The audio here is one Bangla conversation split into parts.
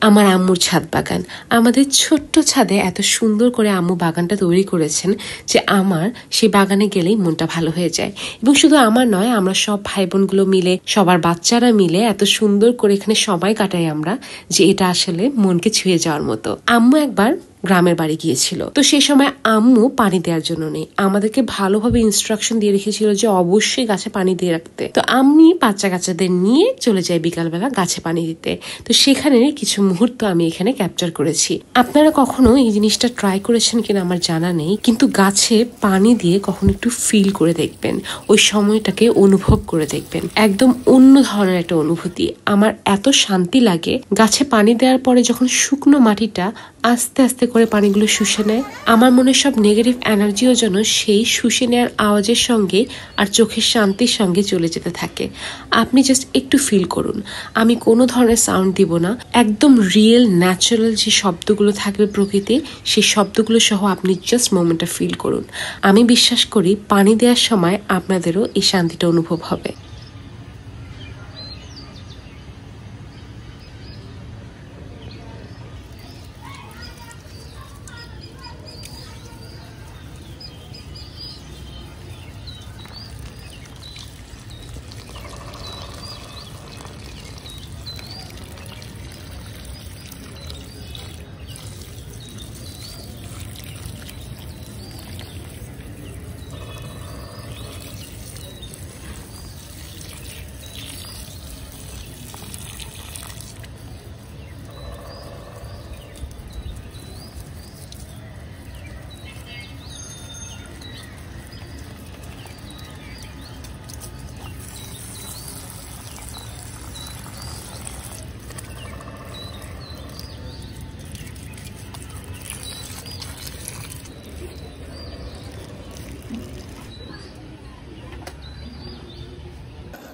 আমার আম্মুর ছাদ বাগান। আমাদের ছোট্ট ছাদে এত সুন্দর করে আম্মু বাগানটা তৈরি করেছেন যে আমার সেই বাগানে গেলেই মনটা ভালো হয়ে যায়। এবং শুধু আমার নয়, আমরা সব ভাই বোনগুলো মিলে, সবার বাচ্চারা মিলে এত সুন্দর করে এখানে সময় কাটাই আমরা, যে এটা আসলে মনকে ছুঁয়ে যাওয়ার মতো। আম্মু একবার গ্রামের বাড়ি গিয়েছিল, তো সেই সময় আম্মু পানি দেওয়ার জন্য নেই, আমাদেরকে ভালোভাবে ইনস্ট্রাকশন দিয়ে রেখেছিল যে অবশ্যই গাছে পানি দিয়ে রাখতে। তো আমি বাচ্চা কাচ্চাদের নিয়ে চলে যাই বিকালবেলা গাছে পানি দিতে। তো সেখানে কিছু মুহূর্ত আমি এখানে ক্যাপচার করেছি। আপনারা কখনো এই জিনিসটা ট্রাই করেছেন কিনা আমার জানা নেই, কিন্তু গাছে পানি দিয়ে কখনো একটু ফিল করে দেখবেন, ওই সময়টাকে অনুভব করে দেখবেন। একদম অন্য ধরনের একটা অনুভূতি। আমার এত শান্তি লাগে গাছে পানি দেওয়ার পরে যখন শুকনো মাটিটা আস্তে আস্তে করে পানিগুলো শুষে নেয়। আমার মনে সব নেগেটিভ এনার্জিও যেন সেই শুষে নেওয়ার আওয়াজের সঙ্গে আর চোখের শান্তির সঙ্গে চলে যেতে থাকে। আপনি জাস্ট একটু ফিল করুন। আমি কোনো ধরনের সাউন্ড দিব না, একদম রিয়েল ন্যাচারাল যে শব্দগুলো থাকবে প্রকৃতির, সেই শব্দগুলো সহ আপনি জাস্ট মোমেন্টটা ফিল করুন। আমি বিশ্বাস করি পানি দেওয়ার সময় আপনাদেরও এই শান্তিটা অনুভব হবে।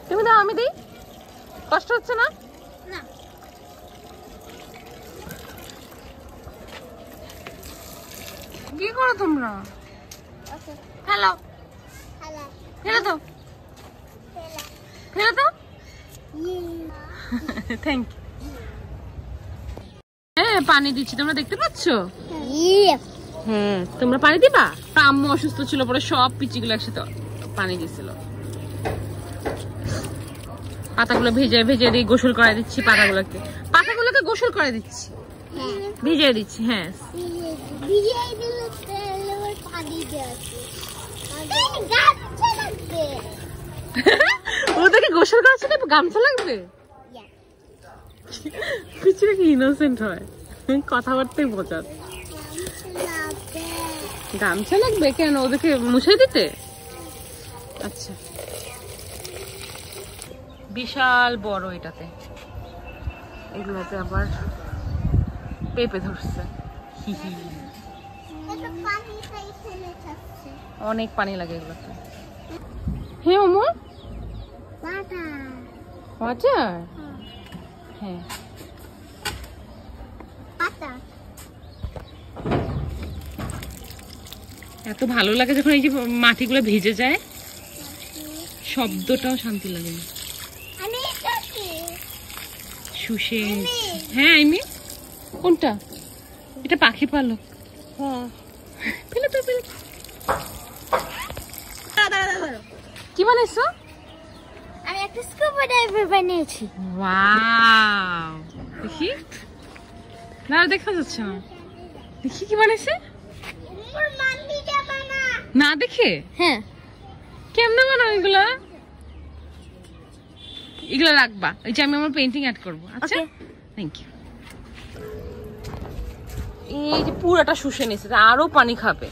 তুমি দাও, আমি দিই। কষ্ট হচ্ছে না? না। কি করো তোমরা? হ্যালো ফেলে তো, ফেলে তো। Thank you. হ্যাঁ, পানি দিচ্ছি, তোমরা দেখতে পাচ্ছ? হ্যাঁ, তোমরা পানি দিবা? আম্মু অসুস্থ ছিল, পরে সব পিচিগুলো একসাথে পানি দিছিল। পাতাগুলো ভেজে ভেজে দিয়ে গোসল করাই দিচ্ছি। পাতাগুলোকে গোসল করে দিচ্ছি, ভিজিয়ে দিচ্ছি। হ্যাঁ, ওদেরকে গোসল করার সাথে গামছা লাগবে। পিছনে কি ইনোসেন্ট হয়, কথাবার্তাই বোঝার। গামছা লাগবে কেন? ওদেরকে মুছে দিতে? আচ্ছা, বিশাল বড় এটাতে। এগুলোতে আবার পেঁপে ধরছে। অনেক পানি লাগে এগুলোতে। হ্যাঁ ওমো, ওয়াটার। হ্যাঁ, এত ভালো লাগে যখন এই যে মাটিগুলো ভিজে যায়, শব্দটাও শান্তি লাগে। শুষে। হ্যাঁ, আইমি কোনটা? এটা পাখি পালক। ফেলে তো, ফেলে। কি বানাইছো? আমি একটা স্কুবা ডাইভার বানিয়েছি। ওয়াও, দেখি না, দেখা যাচ্ছে না। দেখি কি বানাইছে না দেখে। হ্যাঁ, কেমনে বানাও এগুলা? এগুলো রাখবা, ওই যে আমি আমার পেইন্টিং অ্যাড করবো। আচ্ছা, থ্যাংক ইউ। এই যে পুরাটা শুষে নিছে, আরো পানি খাবে।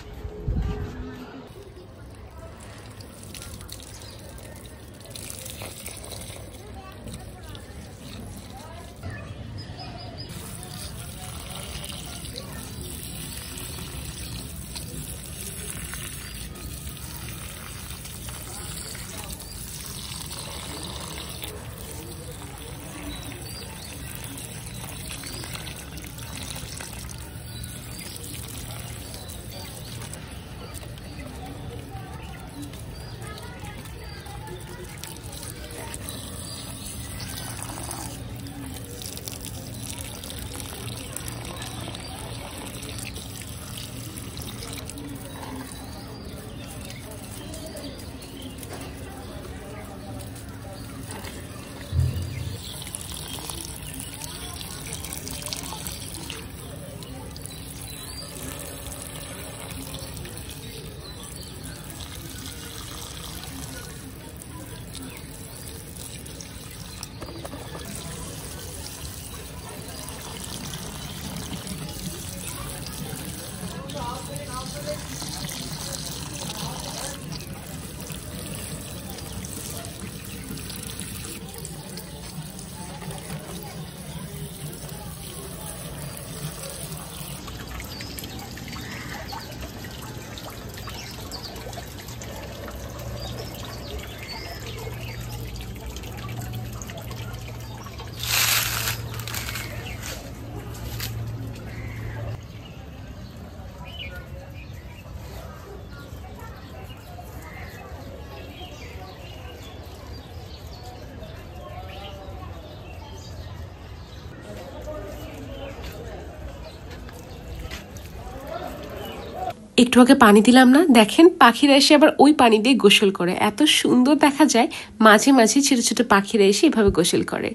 একটু আগে পানি দিলাম না, দেখেন পাখিরা এসে আবার ওই পানি দিয়ে গোসল করে। এত সুন্দর দেখা যায়, মাঝে মাঝে ছোট ছোট পাখিরা এসে এভাবে গোসল করে,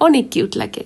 অনেক কিউট লাগে।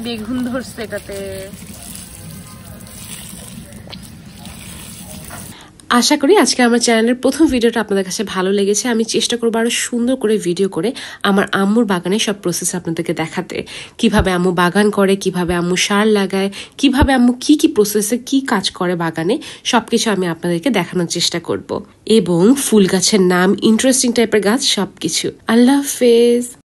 বেগুন ধরছে এটাতে। আশা করি আজকে আমার চ্যানেলের প্রথম ভিডিওটা আপনাদের কাছে ভালো লেগেছে। আমি চেষ্টা করবো আরো সুন্দর করে ভিডিও করে আমার আম্মুর বাগানের সব প্রসেস আপনাদেরকে দেখাতে, কিভাবে আম্মু বাগান করে, কিভাবে আম্মু সার লাগায়, কিভাবে আম্মু কি কি প্রসেসে কি কাজ করে বাগানে, সবকিছু আমি আপনাদেরকে দেখানোর চেষ্টা করব, এবং ফুল গাছের নাম, ইন্টারেস্টিং টাইপের গাছ, সবকিছু। আল্লাহ হাফেজ।